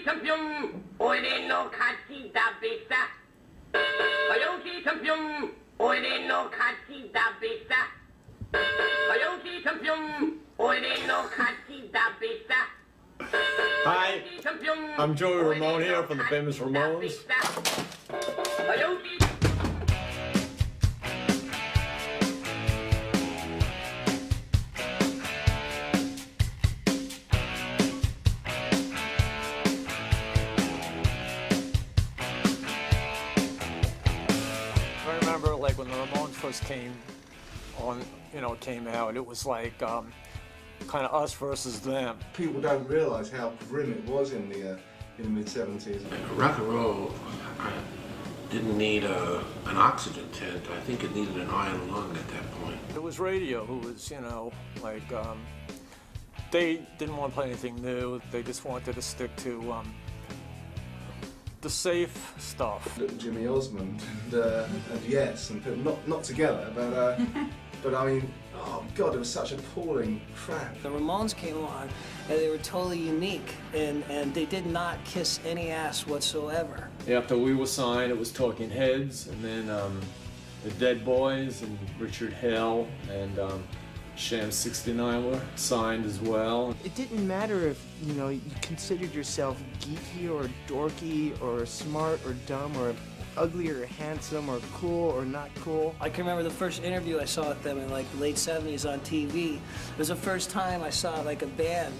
champion,俺の勝ちだべさ。早起きチャンピオン、俺の勝ちだべさ。早起きチャンピオン、俺の勝ちだべさ。Hi, I'm Joey Ramone here from the famous Ramones. I remember like when the Ramones first came on, came out, it was like kind of us versus them. People don't realise how grim it was in the mid-70s. Rock and roll didn't need an oxygen tent. I think it needed an iron lung at that point. It was radio who was, they didn't want to play anything new. They just wanted to stick to the safe stuff. Jimmy Osmond and Yes, and people, not together, but I mean, oh God, it was such appalling crap. The Ramones came on, and they were totally unique, and they did not kiss any ass whatsoever. After we were signed, it was Talking Heads, and then the Dead Boys and Richard Hell and Sham 69 were signed as well. It didn't matter if, you considered yourself geeky or dorky or smart or dumb or ugly or handsome or cool or not cool. I can remember the first interview I saw with them in like the late 70s on TV. It was the first time I saw like a band,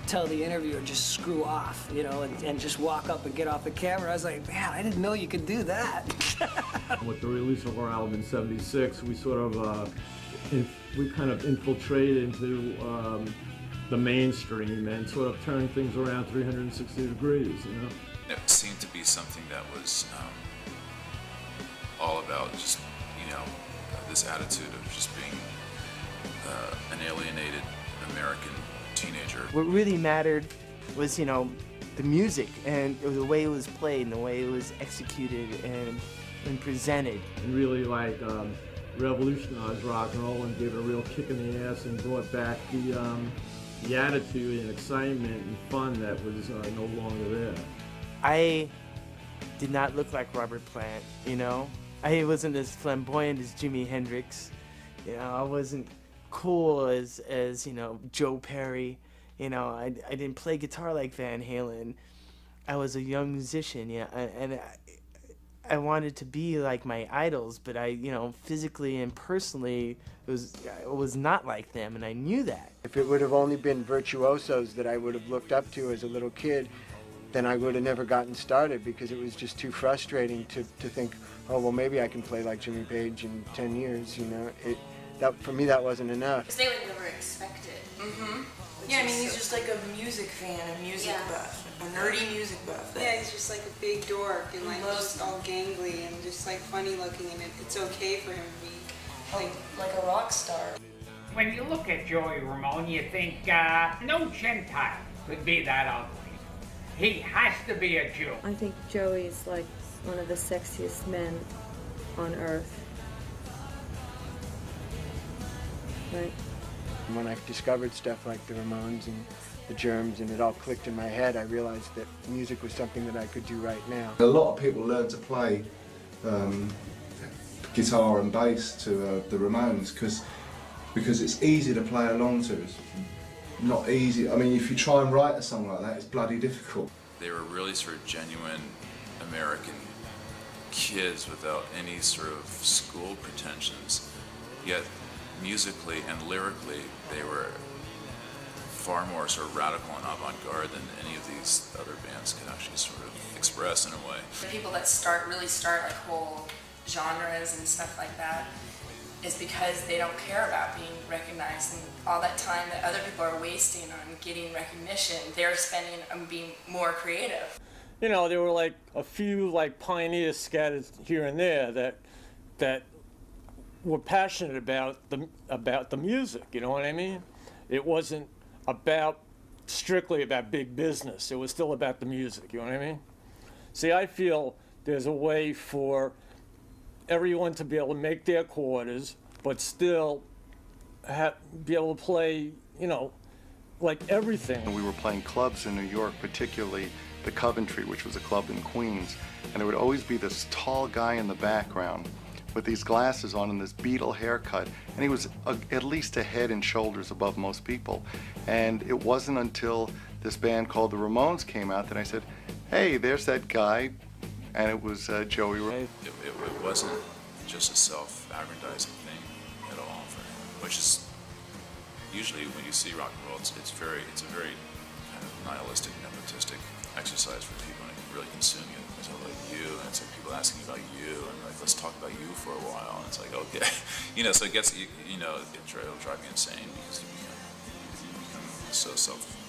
tell the interviewer just screw off, and just walk up and get off the camera. I was like, man, I didn't know you could do that. With the release of our album in '76, we sort of, we kind of infiltrated into the mainstream and sort of turned things around 360 degrees, It seemed to be something that was all about just, this attitude of just being an alienated American teenager. What really mattered was, the music and the way it was played and the way it was executed and presented. And really revolutionized rock and roll and gave it a real kick in the ass and brought back the attitude and excitement and fun that was no longer there. I did not look like Robert Plant, I wasn't as flamboyant as Jimi Hendrix, I wasn't cool as Joe Perry, I didn't play guitar like Van Halen. I was a young musician, and I wanted to be like my idols, but I, physically and personally I was not like them, and I knew that. If it would have only been virtuosos that I would have looked up to as a little kid, then I would have never gotten started, because it was just too frustrating to think, oh, well, maybe I can play like Jimmy Page in 10 years, For me, that wasn't enough. Because they would never expect it. Mm-hmm. Yeah, I mean, he's just like a music fan, a music buff, a nerdy music buff. Yeah, he's just like a big dork and like just all gangly and just like funny looking, and it's okay for him to be like a rock star. When you look at Joey Ramone, you think no Gentile could be that ugly. He has to be a Jew. I think Joey is like one of the sexiest men on earth. Right. When I discovered stuff like the Ramones and the Germs and it all clicked in my head, I realized that music was something that I could do right now. A lot of people learn to play guitar and bass to the Ramones because it's easy to play along to. It's not easy. I mean, if you try and write a song like that, it's bloody difficult. They were really sort of genuine American kids without any sort of school pretensions, yet musically and lyrically they were far more sort of radical and avant-garde than any of these other bands could actually sort of express in a way. The people that really start like whole genres and stuff like that is because they don't care about being recognized, and all that time that other people are wasting on getting recognition, they're spending on being more creative. There were like a few like pioneers scattered here and there that were passionate about the music, you know what I mean? It wasn't strictly about big business. It was still about the music, you know what I mean? See, I feel there's a way for everyone to be able to make their quarters, but still be able to play, like everything. And we were playing clubs in New York, particularly the Coventry, which was a club in Queens, and there would always be this tall guy in the background with these glasses on and this Beatle haircut, and he was at least a head and shoulders above most people. And it wasn't until this band called the Ramones came out that I said, hey, there's that guy, and it was Joey. It wasn't just a self-aggrandizing thing at all for him, which is usually when you see rock and roll, it's a very kind of nihilistic, nepotistic exercise for people, and it can really consume you. It's all about you, and it's like people asking about you, and like, let's talk about you for a while, and it's like, okay, you know, so it gets, it'll drive you insane because you become so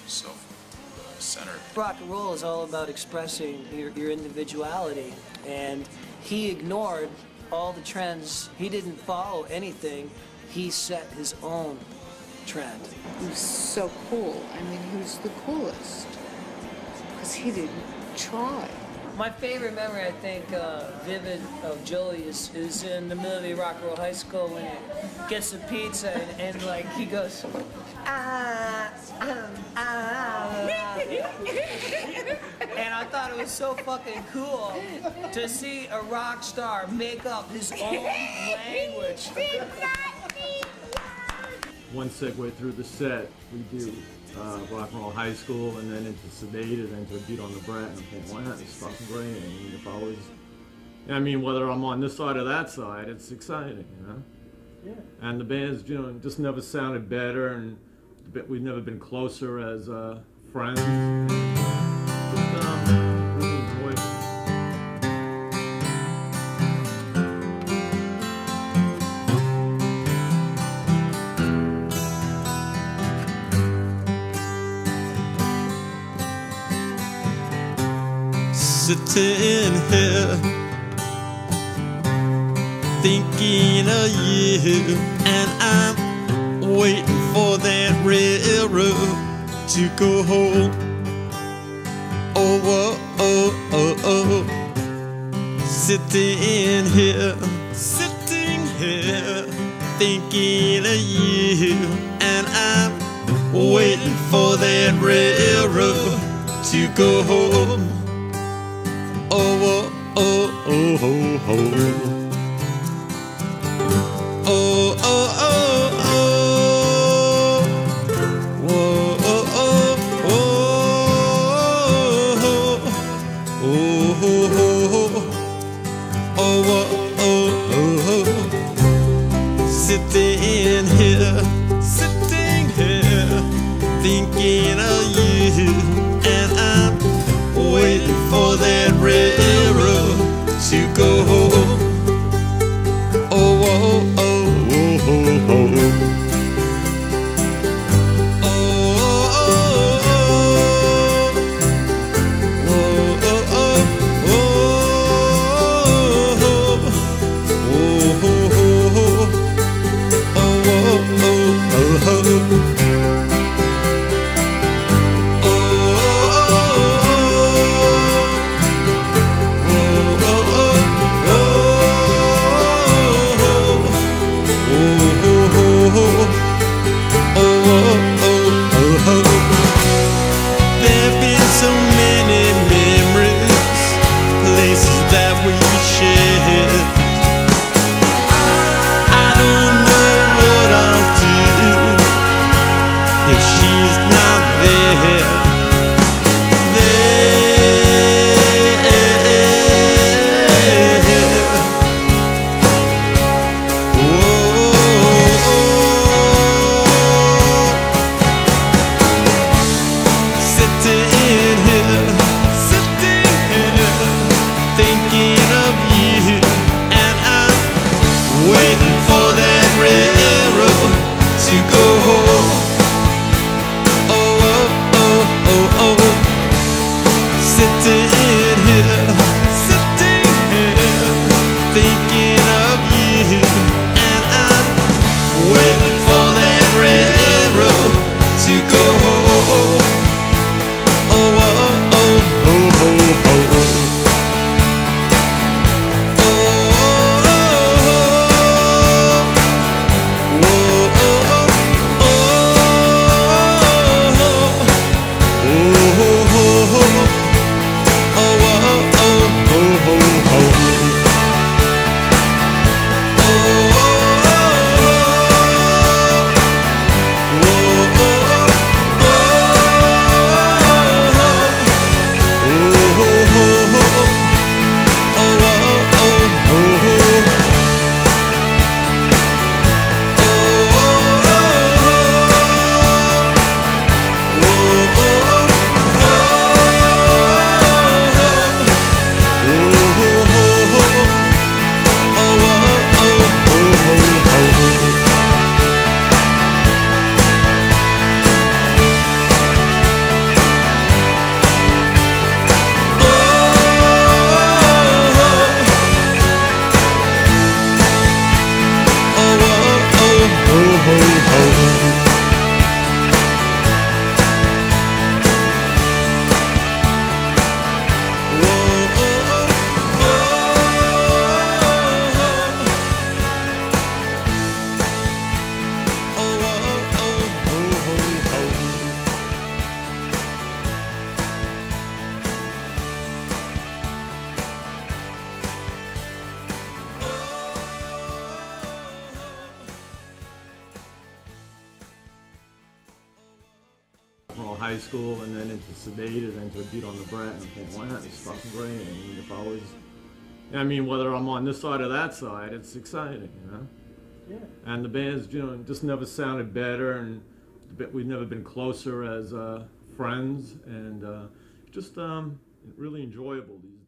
self-centered. Rock and roll is all about expressing your individuality, and he ignored all the trends. He didn't follow anything. He set his own trend. He was so cool. I mean, he was the coolest because he didn't try. My favorite memory, I think, vivid of Joey is in the middle of Rock and Roll High School when he gets the pizza and like he goes, and I thought it was so fucking cool to see a rock star make up his own language. One segue through the set, we do Rock and Roll High School, and then into Sedated, and into Beat on the Brat, and I'm thinking, wow, it's fucking great. I mean, if I was, I mean, whether I'm on this side or that side, it's exciting, you know? Yeah. And the band's, you know, just never sounded better, and we've never been closer as friends. Really enjoyed it. Sitting here thinking of you, and I'm waiting for that railroad to go home. Oh, oh, oh, oh, oh. Sitting here thinking of you, and I'm waiting for that railroad to go home. Oh, oh, oh, oh, oh, oh. Oh, oh, oh, oh. Whoa, oh, oh, oh. Oh, oh, oh. Oh, oh, oh, oh. Sitting here thinking of you, and I'm waiting for that railroad to go home. high school and then into Sedated and to Beat on the Brat, and I'm thinking, wow, it's fucking great. I mean, if I was, I mean, whether I'm on this side or that side, it's exciting, you know? Yeah. And the band's, you know, just never sounded better, and we've never been closer as friends, and just really enjoyable these